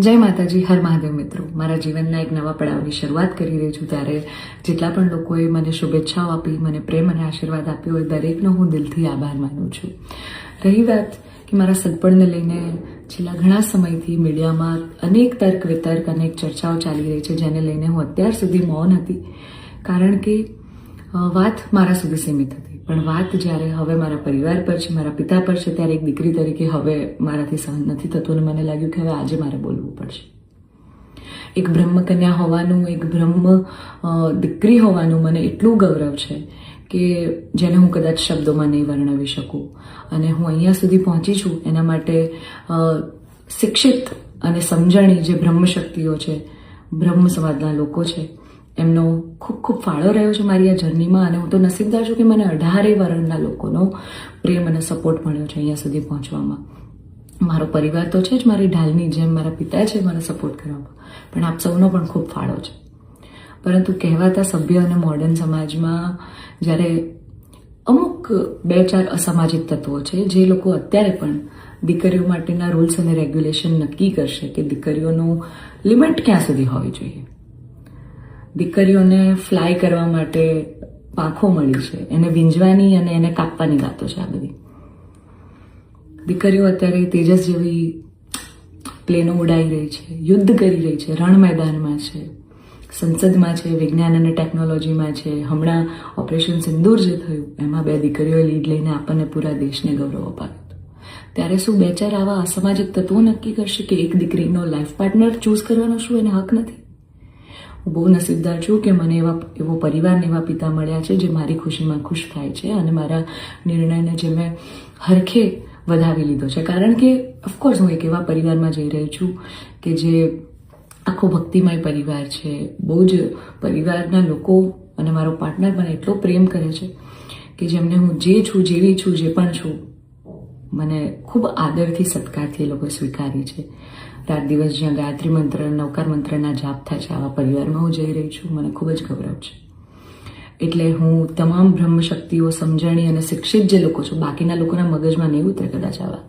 જય માતાજી, હર મહાદેવ મિત્રો. મારા જીવનના એક નવા પડાવની શરૂઆત કરી રહી છું ત્યારે જેટલા પણ લોકોએ મને શુભેચ્છાઓ આપી, મને પ્રેમ અને આશીર્વાદ આપ્યો હોય દરેકનો હું દિલથી આભાર માનું છું. રહી વાત કે મારા સગપણને લઈને છેલ્લા ઘણા સમયથી મીડિયામાં અનેક તર્ક વિતર્ક, અનેક ચર્ચાઓ ચાલી રહી છે, જેને લઈને હું અત્યાર સુધી મૌન હતી, કારણ કે વાત મારા સુધી સીમિત હતી. પણ વાત જ્યારે હવે મારા પરિવાર પર છે, મારા પિતા પર છે, ત્યારે એક દીકરી તરીકે હવે મારાથી સહન નથી થતું અને મને લાગ્યું કે હવે આજે મારે બોલવું પડશે. એક બ્રહ્મકન્યા હોવાનું, એક બ્રહ્મ દીકરી હોવાનું મને એટલું ગૌરવ છે કે જેને હું કદાચ શબ્દોમાં નહીં વર્ણવી શકું. અને હું અહીંયા સુધી પહોંચી છું એના માટે શિક્ષિત અને સમજણી જે બ્રહ્મશક્તિઓ છે, બ્રહ્મ સમાજના લોકો છે, એમનો ખૂબ ખૂબ ફાળો રહ્યો છે મારી આ જર્નીમાં. અને હું તો નસીબદાર છું કે મને 18 વર્ણના લોકોનો પ્રેમ અને સપોર્ટ મળ્યો છે અહીંયા સુધી પહોંચવામાં. મારો પરિવાર તો છે જ, મારી ઢાલની જેમ મારા પિતા છે મને સપોર્ટ કરવામાં, પણ આપ સૌનો પણ ખૂબ ફાળો છે. પરંતુ કહેવાતા સભ્ય અને મોડર્ન સમાજમાં જ્યારે અમુક 2-4 અસામાજિક તત્વો છે જે લોકો અત્યારે પણ દીકરીઓ માટેના રૂલ્સ અને રેગ્યુલેશન નક્કી કરશે કે દીકરીઓનું લિમિટ ક્યાં સુધી હોવી જોઈએ. દીકરીઓને ફ્લાય કરવા માટે પાંખો મળી છે, એને વીંજવાની અને એને કાપવાની વાતો છે. આ બધી દીકરીઓ અત્યારે તેજસ જેવી પ્લેનો ઉડાઈ રહી છે, યુદ્ધ કરી રહી છે, રણ મેદાનમાં છે, સંસદમાં છે, વિજ્ઞાન અને ટેકનોલોજીમાં છે. હમણાં ઓપરેશન સિંદૂર જે થયું એમાં 2 દીકરીઓએ લીડ લઈને આપણને પૂરા દેશને ગૌરવ અપાવ્યું. ત્યારે શું 2-4 આવા અસામાજિક તત્વો નક્કી કરશે કે એક દીકરીનો લાઈફ પાર્ટનર ચૂઝ કરવાનો શું એને હક નથી? હું બહુ નસીબદાર છું કે મને એવો પરિવાર ને એવા પિતા મળ્યા છે જે મારી ખુશીમાં ખુશ થાય છે અને મારા નિર્ણયને જે મેં હરખે વધાવી લીધો છે. કારણ કે ઓફકોર્સ હું એક એવા પરિવારમાં જઈ રહી છું કે જે આખો ભક્તિમય પરિવાર છે. બહુ જ પરિવારના લોકો અને મારો પાર્ટનર મને એટલો પ્રેમ કરે છે કે જેમને હું જે છું, જેવી છું, જે પણ છું, મને ખૂબ આદરથી, સત્કારથી એ લોકો સ્વીકારી છે. રાત દિવસ જ્યાં ગાયત્રી મંત્ર, નવકાર મંત્રના જાપ થાય છે, આવા પરિવારમાં હું જઈ રહી છું. મને ખૂબ જ ગૌરવ છે. એટલે હું તમામ બ્રહ્મશક્તિઓ, સમજણી અને શિક્ષિત જે લોકો છે, બાકીના લોકોના મગજમાં નહીં ઉતરે કદાચ આ વાત,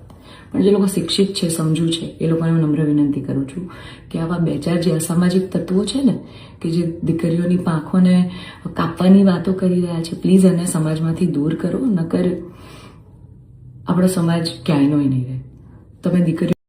પણ જે લોકો શિક્ષિત છે, સમજુ છે, એ લોકોને હું નમ્ર વિનંતી કરું છું કે આવા 2-4 જે અસામાજિક તત્વો છે ને, કે જે દીકરીઓની પાંખોને કાપવાની વાતો કરી રહ્યા છે, પ્લીઝ એને સમાજમાંથી દૂર કરો, નકર આપણો સમાજ ક્યાંયનો નહીં રહે. તમે દીકરીઓ